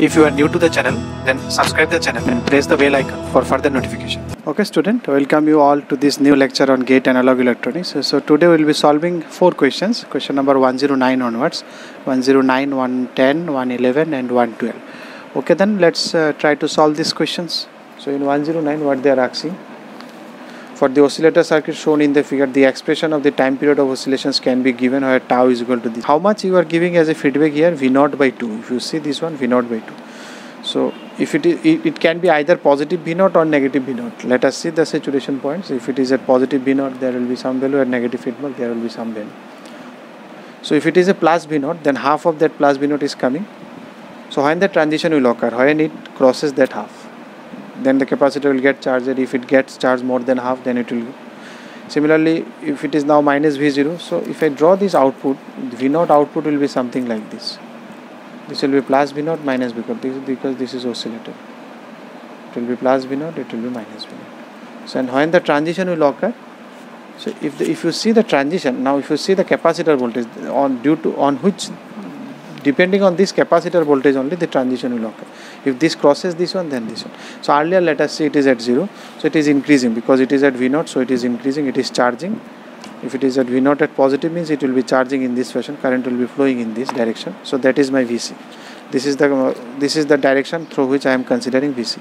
If you are new to the channel, then subscribe the channel and press the bell icon for further notification. Okay student, welcome you all to this new lecture on gate analog electronics. So today we will be solving 4 questions. Question number 109 onwards, 109, 110, 111 and 112. Okay, then let's try to solve these questions. So in 109 what they are asking, for the oscillator circuit shown in the figure, the expression of the time period of oscillations can be given where tau is equal to this. How much you are giving as a feedback here? V0 by 2. If you see this one, V0 by 2. So if it can be either positive V0 or negative V0. Let us see the saturation points. If it is at positive V0, there will be some value. At negative feedback, there will be some value. So if it is a plus V0, then half of that plus V0 is coming. So when the transition will occur, when it crosses that half, then the capacitor will get charged. If it gets charged more than half, then it will. Similarly, if it is now minus V0, so if I draw this output, V0 output will be something like this. This will be plus V0 minus V0 because this is oscillator. It will be plus V0, it will be minus V0. So and when the transition will occur, so if you see the transition, now if you see the capacitor voltage on which depending on this capacitor voltage only the transition will occur. If this crosses this one, then this one. So earlier let us say it is at 0, so it is increasing because it is at V0, so it is increasing, it is charging. If it is at V0 at positive means it will be charging in this fashion, current will be flowing in this direction. So that is my VC. This is the direction through which I am considering VC.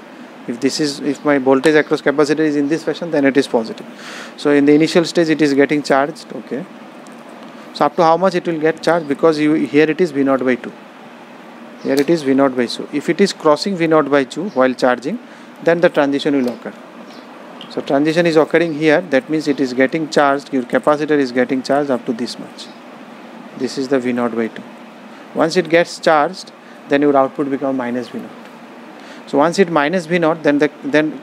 If my voltage across capacitor is in this fashion, then it is positive. So in the initial stage it is getting charged, okay. So up to how much it will get charged, because here it is V0 by 2. Here it is V0 by 2. If it is crossing V0 by 2 while charging, then the transition will occur. So transition is occurring here, that means it is getting charged, your capacitor is getting charged up to this much. This is the V0 by 2. Once it gets charged, then your output becomes minus V0. So once it minus V0, then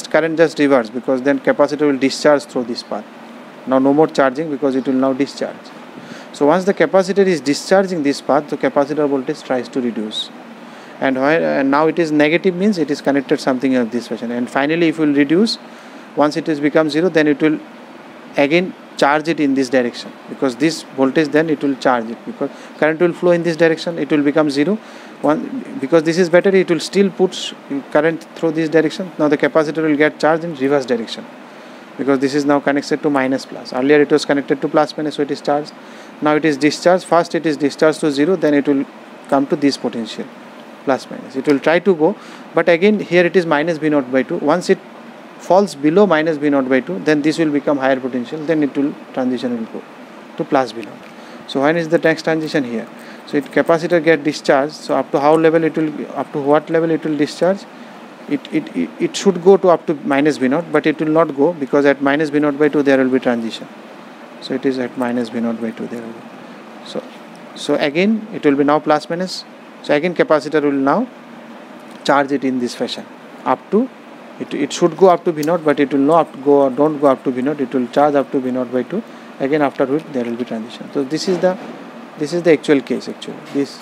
current just reverse, because then capacitor will discharge through this path. Now no more charging because it will now discharge. So once the capacitor is discharging this path, the capacitor voltage tries to reduce. And now it is negative means it is connected something of this fashion. And finally if it will reduce, once it has become 0, then it will again charge it in this direction. Because this voltage then it will charge it. Because current will flow in this direction, it will become 0. Because this is battery, it will still put current through this direction. Now the capacitor will get charged in reverse direction. Because this is now connected to minus plus. Earlier it was connected to plus minus, so it is charged. Now it is discharged. First it is discharged to 0, then it will come to this potential, plus minus. It will try to go, but again here it is minus V0 by 2. Once it falls below minus V0 by 2, then this will become higher potential, then it will transition will go to plus V0. So when is the next transition here? So capacitor get discharged. So up to how level it will, up to what level it will discharge? It should go to up to minus V0, but it will not go because at minus V0 by 2 there will be transition. So it is at minus V0 by 2 there will be. So again it will be now plus minus. So again capacitor will now charge it in this fashion. Up to it should go up to V0, but it will not go, don't go up to V0. It will charge up to V0 by 2. Again after which there will be transition. So this is the actual case actually. This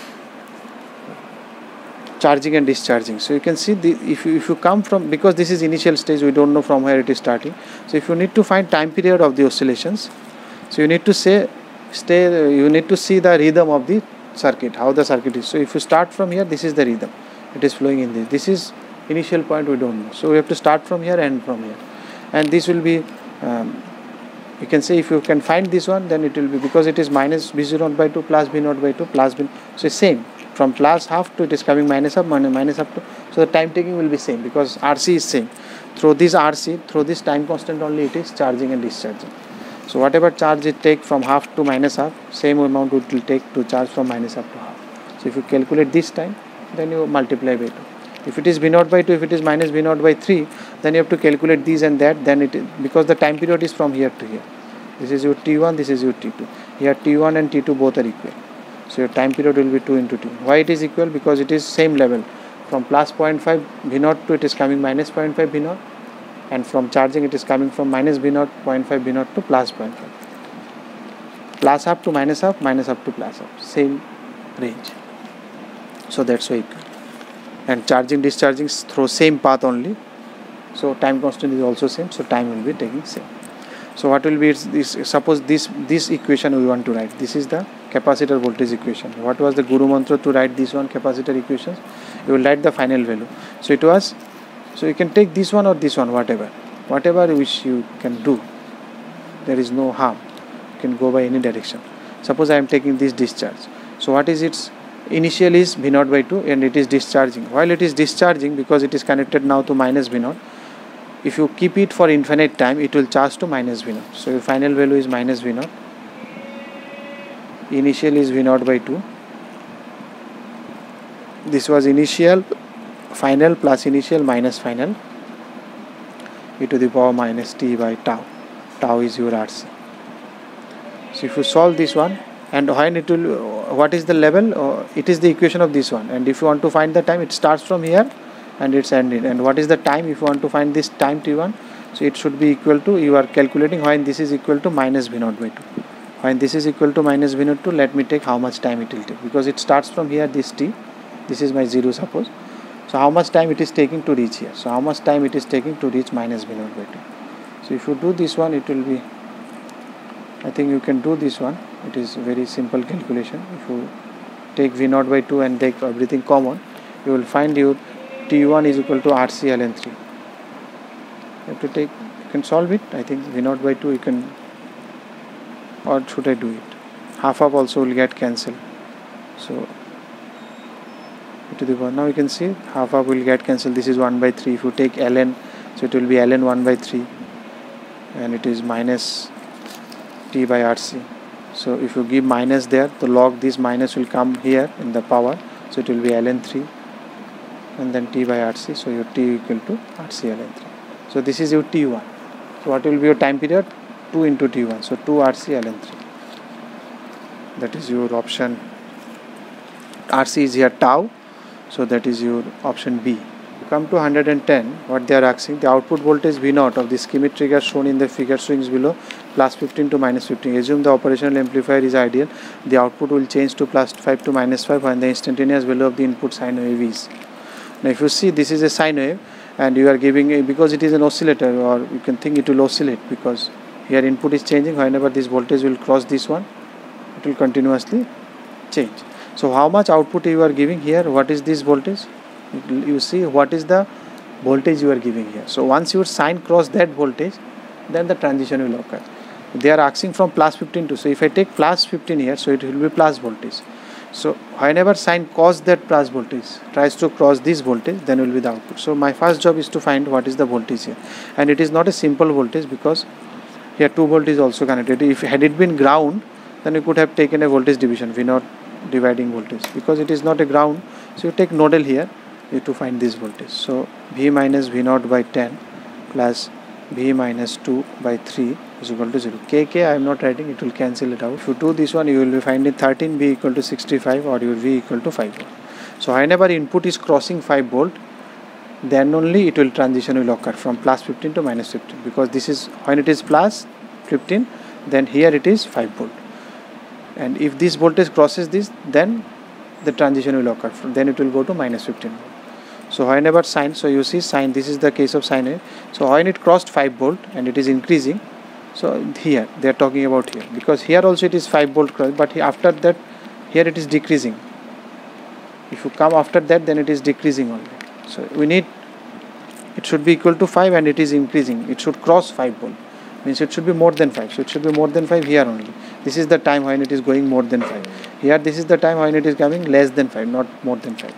charging and discharging. So you can see if you come from, because this is initial stage, we don't know from where it is starting. So if you need to find time period of the oscillations, so you need to you need to see the rhythm of the circuit, how the circuit is. So if you start from here, this is the rhythm. It is flowing in this. This is initial point, we don't know. So we have to start from here and from here. And this will be, you can say if you can find this one, then it will be, because it is minus V0 by 2 plus V0 by 2 plus V0. So it's same. From plus half to it is coming minus up to, so the time taking will be same because RC is same. Through this RC, through this time constant only it is charging and discharging. So whatever charge it take from half to minus half, same amount it will take to charge from minus half to half. So if you calculate this time, then you multiply by 2. If it is V0 by 2, if it is minus V0 by 3, then you have to calculate these and that, then it is, because the time period is from here to here. This is your T1, this is your T2. Here T1 and T2 both are equal. So your time period will be 2 into 2. Why it is equal? Because it is same level. From plus 0.5 V0 to it is coming minus 0.5 V0, and from charging it is coming from minus V0, 0.5 V0 to plus 0.5. Plus half to minus half to plus half. Same range. So that's why equal. And charging, discharging through same path only. So time constant is also same. So time will be taking same. So what will be this? Suppose this equation we want to write. This is the capacitor voltage equation. What was the Guru mantra to write this one capacitor equations? You will write the final value. So it was. So you can take this one or this one, whatever which you can do. There is no harm. You can go by any direction. Suppose I am taking this discharge. So what is its initial is V0 by 2 and it is discharging. While it is discharging, because it is connected now to minus V0, if you keep it for infinite time, it will charge to minus V0. So your final value is minus V0. Initial is V0 by 2. This was initial, final plus initial minus final, e to the power minus t by tau. Tau is your RC. So if you solve this one, and when it will, what is the level? It is the equation of this one. And if you want to find the time, it starts from here and it's ended. And what is the time? If you want to find this time t1, so it should be equal to, you are calculating when this is equal to minus V0 by 2. When this is equal to minus V0 2, let me take how much time it will take, because it starts from here, this t, this is my 0 suppose. So how much time it is taking to reach here? So how much time it is taking to reach minus V0 by 2? So if you do this one, it will be, I think you can do this one. It is very simple calculation. If you take V0 by 2 and take everything common, you will find your T1 is equal to RC ln 3. You have to take, you can solve it. I think V0 by 2 you can, or should I do it? Half also will get cancelled. So to the power, now you can see half will get cancelled. This is 1 by 3. If you take ln, so it will be ln 1 by 3 and it is minus t by RC. So if you give minus there, the log this minus will come here in the power, so it will be ln 3 and then t by RC. So your t equal to RC ln 3. So this is your t1. So what will be your time period? 2 into t1. So 2 RC ln 3. That is your option. RC is here tau. So that is your option B. Come to 110, what they are asking, the output voltage V0 of the schematic trigger shown in the figure swings below plus 15 to minus 15. Assume the operational amplifier is ideal. The output will change to plus 5 to minus 5 when the instantaneous value of the input sine wave is. Now if you see, this is a sine wave and you are giving a, because it is an oscillator, or you can think it will oscillate because here input is changing. Whenever this voltage will cross this one, it will continuously change. So how much output you are giving here? What is this voltage? You see what is the voltage you are giving here. So once your sine cross that voltage, then the transition will occur. They are asking from plus 15 to, so if I take plus 15 here, so it will be plus voltage. So whenever sine cos that plus voltage tries to cross this voltage, then will be the output. So my first job is to find what is the voltage here, and it is not a simple voltage because here 2 volt is also connected. If had it been ground, then you could have taken a voltage division, V0 dividing voltage. Because it is not a ground, so you take nodal here to find this voltage. So V minus V0 by 10 plus V minus 2 by 3 is equal to 0. KK I am not writing, it will cancel it out. If you do this one, you will be finding 13 V equal to 65 or your V equal to 5 volt. So whenever input is crossing 5 volt, then only it will transition will occur from plus 15 to minus 15, because this is when it is plus 15, then here it is 5 volt. And if this voltage crosses this, then the transition will occur. Then it will go to minus 15 volt. So whenever sine, so you see sine, this is the case of sine wave. So when it crossed 5 volt and it is increasing, so here they are talking about here, because here also it is 5 volt cross, but after that here it is decreasing. If you come after that, then it is decreasing only. So we need, it should be equal to 5 and it is increasing. It should cross 5 volt. Means it should be more than 5. So it should be more than 5 here only. This is the time when it is going more than 5. Here this is the time when it is coming less than 5, not more than 5.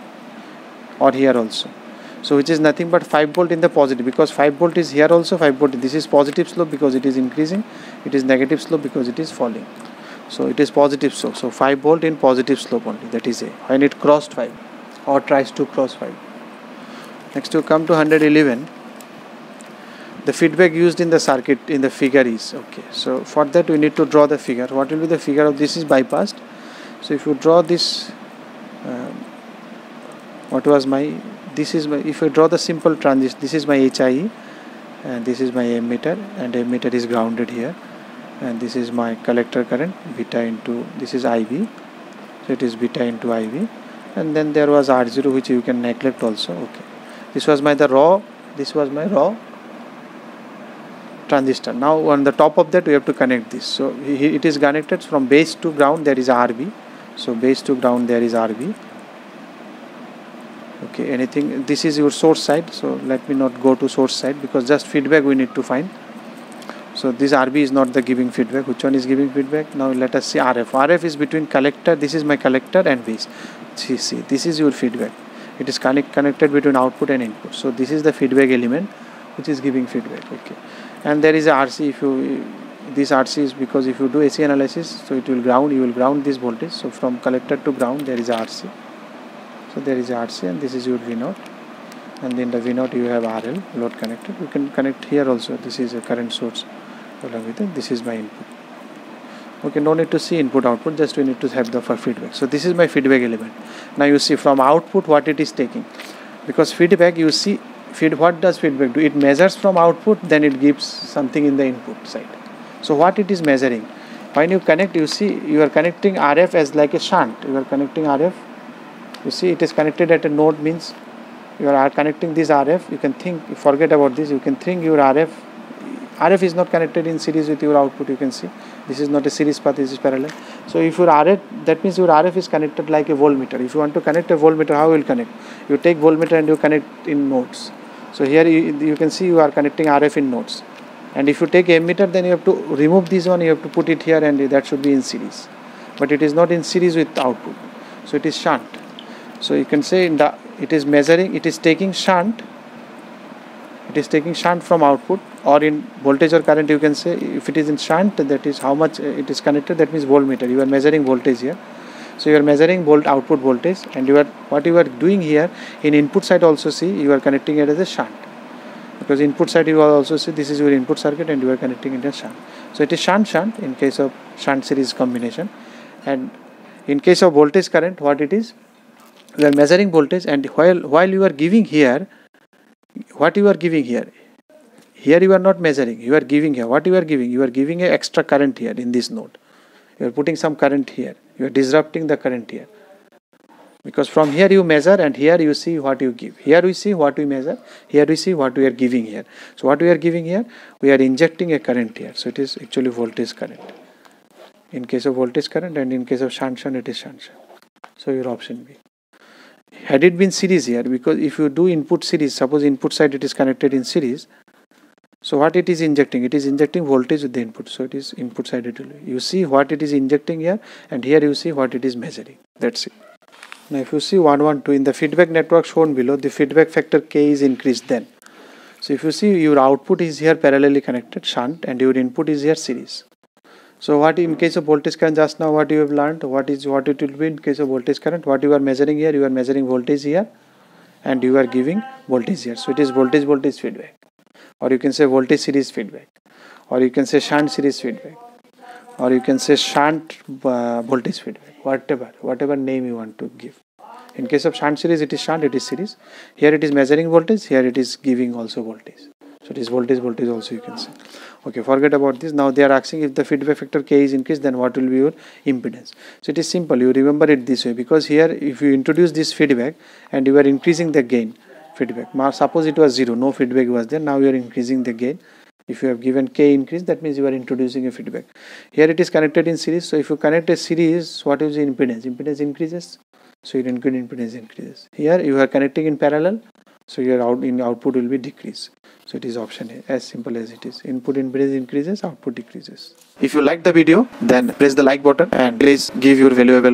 Or here also. So which is nothing but 5 volt in the positive, because 5 volt is here also 5 volt. This is positive slope because it is increasing. It is negative slope because it is falling. So it is positive slope. So 5 volt in positive slope only. That is A. When it crossed 5 or tries to cross 5. Next you come to 111. The feedback used in the circuit in the figure is, okay. So for that we need to draw the figure. What will be the figure of this is bypassed. So if you draw this, what was my, this is my, if I draw the simple transition, this is my HIE and this is my ammeter, and ammeter is grounded here, and this is my collector current beta into, this is IB, so it is beta into IB, and then there was R0 which you can neglect also. Okay, this was my the raw, this was my raw transistor. Now on the top of that we have to connect this. So it is connected from base to ground, there is RB. So base to ground there is RB. Okay, anything, this is your source side, so let me not go to source side because just feedback we need to find. So this RB is not the giving feedback. Which one is giving feedback? Now let us see RF. RF is between collector, this is my collector, and base. See, this is your feedback. It is connected between output and input. So this is the feedback element which is giving feedback. Okay, and there is a RC. If you, this RC is because if you do AC analysis, so it will ground, you will ground this voltage. So from collector to ground there is a RC. So there is a RC and this is your V0, and then the V0 you have RL, load connected. You can connect here also. This is a current source along with it. This is my input. Okay, no need to see input output, just we need to have the feedback. So this is my feedback element. Now you see from output what it is taking, because feedback, you see what does feedback do? It measures from output, then it gives something in the input side. So what it is measuring? When you connect, you see you are connecting RF as like a shunt. You are connecting RF. You see it is connected at a node, means you are connecting this RF. You can think, forget about this, you can think your RF is not connected in series with your output. You can see this is not a series path, this is parallel. So if your RF, that means your RF is connected like a voltmeter. If you want to connect a voltmeter, how will you connect? You take voltmeter and you connect in nodes. So here you can see you are connecting RF in nodes. And if you take ammeter, then you have to remove this one, you have to put it here, and that should be in series. But it is not in series with output. So it is shunt. So you can say it is measuring, it is taking shunt. It is taking shunt from output, or in voltage or current you can say, if it is in shunt, that is how much it is connected, that means voltmeter. You are measuring voltage here. So you are measuring output voltage, and what you are doing here in input side also, see you are connecting it as a shunt, because input side you will also see this is your input circuit and you are connecting it as shunt. So it is shunt in case of shunt series combination. And in case of voltage current, what it is, you are measuring voltage, and while you are giving here, what you are giving here you are not measuring, you are giving here. What you are giving an extra current here in this node. You are putting some current here, you are disrupting the current here, because from here you measure and here you see what you give. Here we see what we measure, here we see what we are giving here. So what we are giving here, we are injecting a current here. So it is actually voltage current in case of voltage current, and in case of shunt it is shunt. So your option B. Had it been series here, because if you do input series, suppose input side it is connected in series, so what it is injecting? It is injecting voltage with the input. So it is input side. You see what it is injecting here, and here you see what it is measuring. That's it. Now if you see 112 in the feedback network shown below, the feedback factor K is increased then. So if you see your output is here parallelly connected shunt, and your input is here series. So what in case of voltage current, just now what you have learned, what it will be in case of voltage current, what you are measuring here, you are measuring voltage here and you are giving voltage here. So it is voltage feedback, or you can say voltage series feedback, or you can say shunt series feedback, or you can say shunt voltage feedback, whatever name you want to give. In case of shunt series, it is shunt, it is series. Here it is measuring voltage, here it is giving also voltage. So it is voltage also you can say. Okay, forget about this. Now they are asking if the feedback factor K is increased, then what will be your impedance. So it is simple, you remember it this way, because here if you introduce this feedback and you are increasing the gain feedback. Now suppose it was 0, no feedback was there, now you are increasing the gain. If you have given K increase, that means you are introducing a feedback. Here it is connected in series, so if you connect a series, what is the impedance? Impedance increases, so your impedance increases. Here you are connecting in parallel, so your output will be decreased. So it is option A, as simple as it is. Input impedance increases, output decreases. If you like the video, then press the like button and please give your valuable